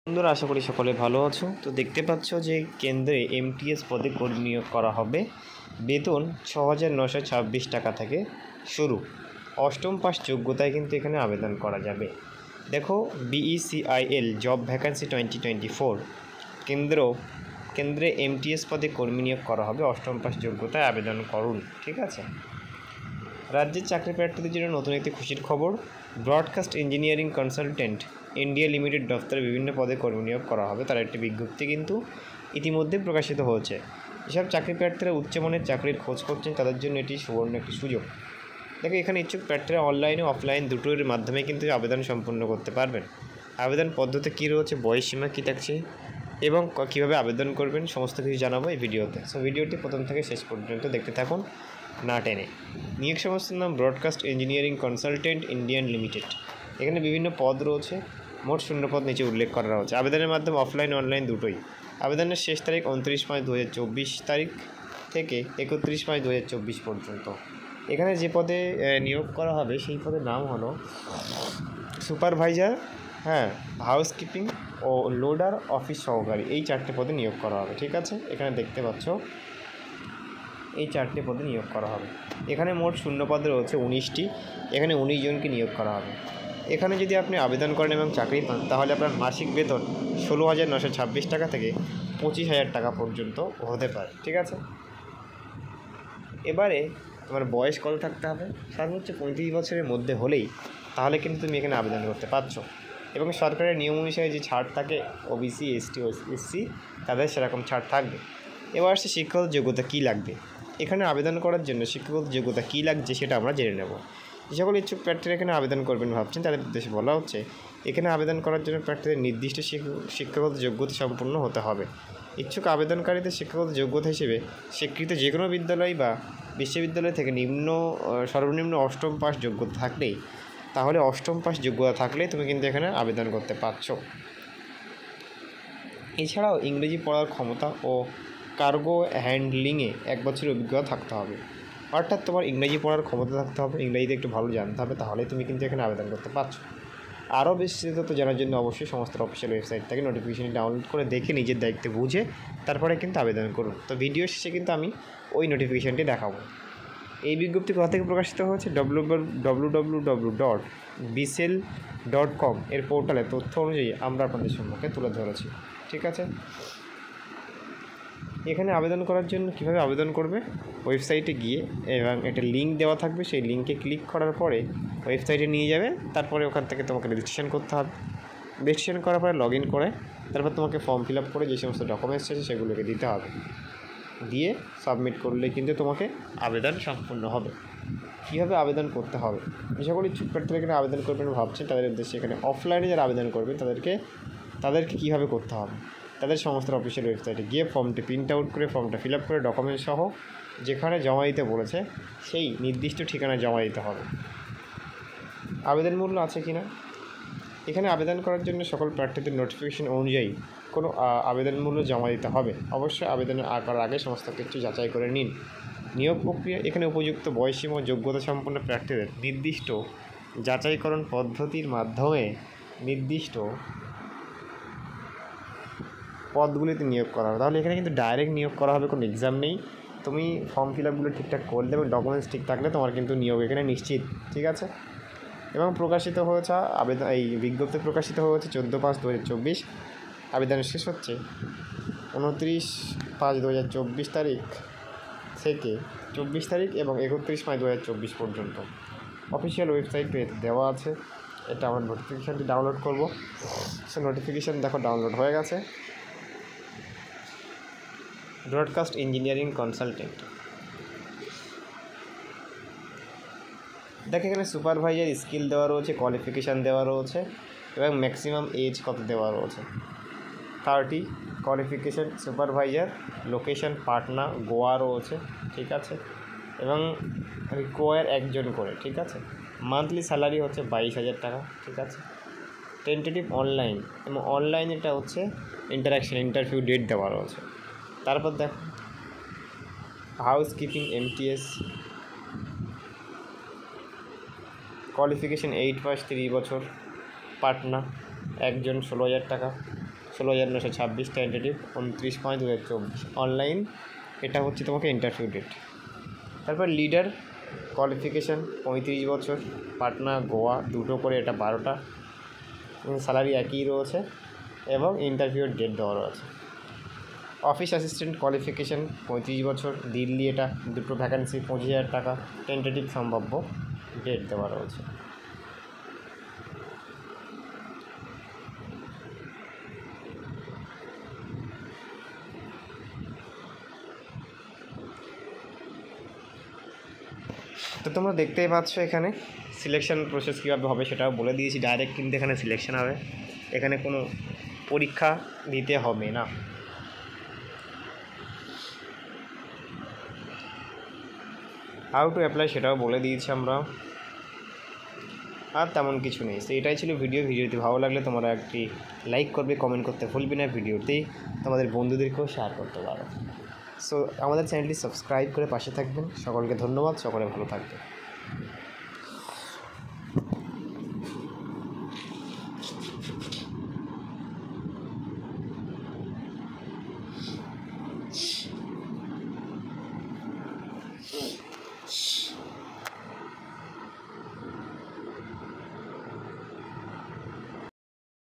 বন্ধুরা, আশা করি সকলে ভালো আছো। তো দেখতে পাচ্ছ যে কেন্দ্রে এমটিএস পদে কর্মী নিয়োগ করা হবে। বেতন ৬,৯২৬ টাকা থেকে শুরু। অষ্টম পাস যোগ্যতায় কিন্তু এখানে আবেদন করা যাবে। দেখো, বিইসিআইএল জব ভ্যাকান্সি 2024 কেন্দ্রে এমটিএস পদে কর্মী নিয়োগ করা হবে। অষ্টম পাস যোগ্যতায় আবেদন করুন। ঠিক আছে। রাজ্যের চাকরি প্রার্থীদের জন্য নতুন একটি খুশির খবর। Broadcast engineering consultant India limited দফতরে বিভিন্ন পদে কর্মী নিয়োগ করা হবে। তার একটি বিজ্ঞপ্তি কিন্তু ইতিমধ্যে প্রকাশিত হয়েছে। যেসব চাকরি প্রার্থীরা উচ্চমানের চাকরির খোঁজ করছেন তাদের জন্য এটি সুবর্ণ একটি সুযোগ। দেখো, এখানে ইচ্ছুক প্রার্থীরা অনলাইন ও অফলাইন দুটোর মাধ্যমে কিন্তু আবেদন সম্পূর্ণ করতে পারবেন। আবেদন পদ্ধতি কী রয়েছে, বয়সসীমা কী থাকছে এবং কীভাবে আবেদন করবেন সমস্ত কিছু জানাবো এই ভিডিওতে। সো ভিডিওটি প্রথম থেকে শেষ পর্যন্ত দেখতে থাকুন না টেনে। নিয়োগ সংস্থার নাম broadcast engineering consultant Indian limited. এখানে বিভিন্ন পদ রয়েছে, মোট শূন্যপদ নিচে উল্লেখ করা রয়েছে। আবেদনের মাধ্যমে অফলাইন অনলাইন দুটোই। আবেদনের শেষ তারিখ 29/5/2024 তারিখ থেকে 31/5/2024 পর্যন্ত। এখানে যে পদে নিয়োগ করা হবে সেই পদের নাম হলো সুপারভাইজার, হাউসকিপিং ও লোডার অফিস সহকারী। এই চারটে পদে নিয়োগ করা হবে। ঠিক আছে, এখানে দেখতে পাচ্ছ এই চারটে পদে নিয়োগ করা হবে। এখানে মোট শূন্যপদ রয়েছে 19টি। এখানে 19 জনকে নিয়োগ করা হবে। এখানে যদি আপনি আবেদন করেন এবং চাকরি পান তাহলে আপনার মাসিক বেতন 16,926 টাকা থেকে 25,000 টাকা পর্যন্ত হতে পারে। ঠিক আছে। এবারে তোমার বয়স কত থাকতে হবে? সর্বোচ্চ 35 বছরের মধ্যে হলেই তাহলে কিন্তু তুমি এখানে আবেদন করতে পারছো। এবং সরকারের নিয়ম অনুসারে যে ছাড় থাকে ওবিসি, এসটি ও এসসি তাদের সেরকম ছাড় থাকবে। এবার আসছে শিক্ষাগত যোগ্যতা কী লাগবে। এখানে আবেদন করার জন্য শিক্ষাগত যোগ্যতা কী লাগছে সেটা আমরা জেনে নেব। যে সকল ইচ্ছুক প্রার্থীরা এখানে আবেদন করবেন ভাবছেন তাদের উদ্দেশ্যে বলা হচ্ছে, এখানে আবেদন করার জন্য প্রার্থীদের নির্দিষ্ট শিক্ষাগত যোগ্যতা সম্পন্ন হতে হবে। ইচ্ছুক আবেদনকারীদের শিক্ষাগত যোগ্যতা হিসেবে স্বীকৃত যে কোনো বিদ্যালয় বা বিশ্ববিদ্যালয় থেকে সর্বনিম্ন অষ্টম পাস যোগ্যতা থাকলেই তাহলে অষ্টম পাস যোগ্যতা থাকলেই তুমি কিন্তু এখানে আবেদন করতে পারছো। এছাড়াও ইংরেজি পড়ার ক্ষমতা ও কার্গো হ্যান্ডলিংয়ে 1 বছরের অভিজ্ঞতা থাকতে হবে। অর্থাৎ তোমার ইংরেজি পড়ার ক্ষমতা থাকতে হবে, ইংরেজিতে একটু ভালো জানতে হবে, তাহলে তুমি কিন্তু এখানে আবেদন করতে পারছো। আরও বিস্তারিত জানার জন্য অবশ্যই সমস্ত অফিসিয়াল ওয়েবসাইট থেকে নোটিফিকেশন ডাউনলোড করে দেখে নিজের দায়িত্বে বুঝে তারপরে কিন্তু আবেদন করুন। তো ভিডিও শেষে কিন্তু আমি ওই নোটিফিকেশানটি দেখাবো। এই বিজ্ঞপ্তি কোথা থেকে প্রকাশিত হয়েছে? www.bisel.com এর পোর্টালে তথ্য অনুযায়ী আমরা আপনাদের সম্মুখে তুলে ধরেছি। ঠিক আছে। এখানে আবেদন করার জন্য কীভাবে আবেদন করবে, ওয়েবসাইটে গিয়ে এবং একটা লিঙ্ক দেওয়া থাকবে, সেই লিঙ্কে ক্লিক করার পরে ওয়েবসাইটে নিয়ে যাবে। তারপরে ওখান থেকে তোমাকে রেজিস্ট্রেশন করতে হবে। রেজিস্ট্রেশন করার পরে লগ ইন করে তারপর তোমাকে ফর্ম ফিল আপ করে যে সমস্ত ডকুমেন্টস আছে সেগুলোকে দিতে হবে। দিয়ে সাবমিট করলে কিন্তু তোমাকে আবেদন সম্পূর্ণ হবে। কীভাবে আবেদন করতে হবে, যে সকল ইচ্ছুক প্রার্থীরা এখানে আবেদন করবেন ভাবছেন তাদের উদ্দেশ্যে এখানে অফলাইনে যারা আবেদন করবে তাদেরকে কীভাবে করতে হবে, তাদের সমস্ত অফিসিয়াল ওয়েবসাইটে গিয়ে ফর্মটি প্রিন্ট আউট করে ফর্মটা ফিল আপ করে ডকুমেন্টস সহ যেখানে জমা দিতে বলেছে সেই নির্দিষ্ট ঠিকানায় জমা দিতে হবে। আবেদন মূল্য আছে কি না, এখানে আবেদন করার জন্য সকল প্রার্থীদের নোটিফিকেশন অনুযায়ী কোনো আবেদন মূল্য জমা দিতে হবে। অবশ্যই আবেদনের করার আগে সমস্ত কিছু যাচাই করে নিন। নিয়োগ প্রক্রিয়া, এখানে উপযুক্ত বয়সসীমা ও যোগ্যতা সম্পন্ন প্রার্থীদের নির্দিষ্ট যাচাইকরণ পদ্ধতির মাধ্যমে নির্দিষ্ট পদগুলিতে নিয়োগ করা হবে। তাহলে এখানে কিন্তু ডাইরেক্ট নিয়োগ করা হবে, কোনো এক্সাম নেই। তুমি ফর্ম ফিল আপগুলো ঠিকঠাক করলে এবং ডকুমেন্টস ঠিক থাকলে তোমার কিন্তু নিয়োগ এখানে নিশ্চিত। ঠিক আছে। এবং প্রকাশিত হয়েছে এই বিজ্ঞপ্তি প্রকাশিত হয়েছে 14/5/2024। আবেদন শেষ হচ্ছে 29/5/2024 তারিখ থেকে 24 তারিখ এবং 31/5/2024 পর্যন্ত। অফিসিয়াল ওয়েবসাইটে দেওয়া আছে। এটা আমরা নোটিফিকেশানটি ডাউনলোড করব। সে নোটিফিকেশান দেখো ডাউনলোড হয়ে গেছে। Broadcast engineering consultant. দেখো, এখানে সুপারভাইজার স্কিল দেওয়া রয়েছে, কোয়ালিফিকেশান দেওয়া রয়েছে এবং ম্যাক্সিমাম এজ কত দেওয়া রয়েছে 30। Qualification supervisor, location Patna, Goa রয়েছে। ঠিক আছে। এবং রিকোয়ার 1 জন করে। ঠিক আছে। মান্থলি স্যালারি হচ্ছে 22,000 টাকা। ঠিক আছে। টেন্টেটিভ অনলাইন এবং অনলাইন এটা হচ্ছে ইন্টারভিউ ডেট দেওয়া রয়েছে। তারপর দেখো, হাউসকিপিং এমটিএস, কোয়ালিফিকেশান 8 পাস 3 বছর, পাটনা 1 জন 16,000 টাকা। 16,926, টেন্টেটিভ 29/5/2024, অনলাইন। এটা হচ্ছে তোমাকে ইন্টারভিউ ডেট। তারপর লিডার কোয়ালিফিকেশান 35 বছর, পাটনা গোয়া দুটো করে, এটা 12টা, স্যালারি একই রয়েছে এবং ইন্টারভিউর ডেট দেওয়া রয়েছে। অফিস অ্যাসিস্ট্যান্ট কোয়ালিফিকেশান 35 বছর, দিল্লি, এটা দুটো ভ্যাকান্সি, 25,000 টাকা, টেন্টেটিভ সম্ভাব্য ডেট দেওয়া রয়েছে। তো তোমরা দেখতেই পাচ্ছ এখানে সিলেকশন প্রসেস কীভাবে হবে সেটাও বলে দিয়েছি। ডাইরেক্ট কিন্তু এখানে সিলেকশন হবে, এখানে কোনো পরীক্ষা দিতে হবে না। হাউ টু অ্যাপ্লাই সেটাও বলে দিয়েছি আমরা, আর তেমন কিছু নেই। তো এটাই ছিল ভিডিওটি ভালো লাগলে তোমরা একটি লাইক করবে, কমেন্ট করতে ভুলবে না, ভিডিওতেই তোমাদের বন্ধুদেরকেও শেয়ার করতে পারো। সো আমাদের চ্যানেলটি সাবস্ক্রাইব করে পাশে থাকবেন। সকলকে ধন্যবাদ, সকলে ভালো থাকবে।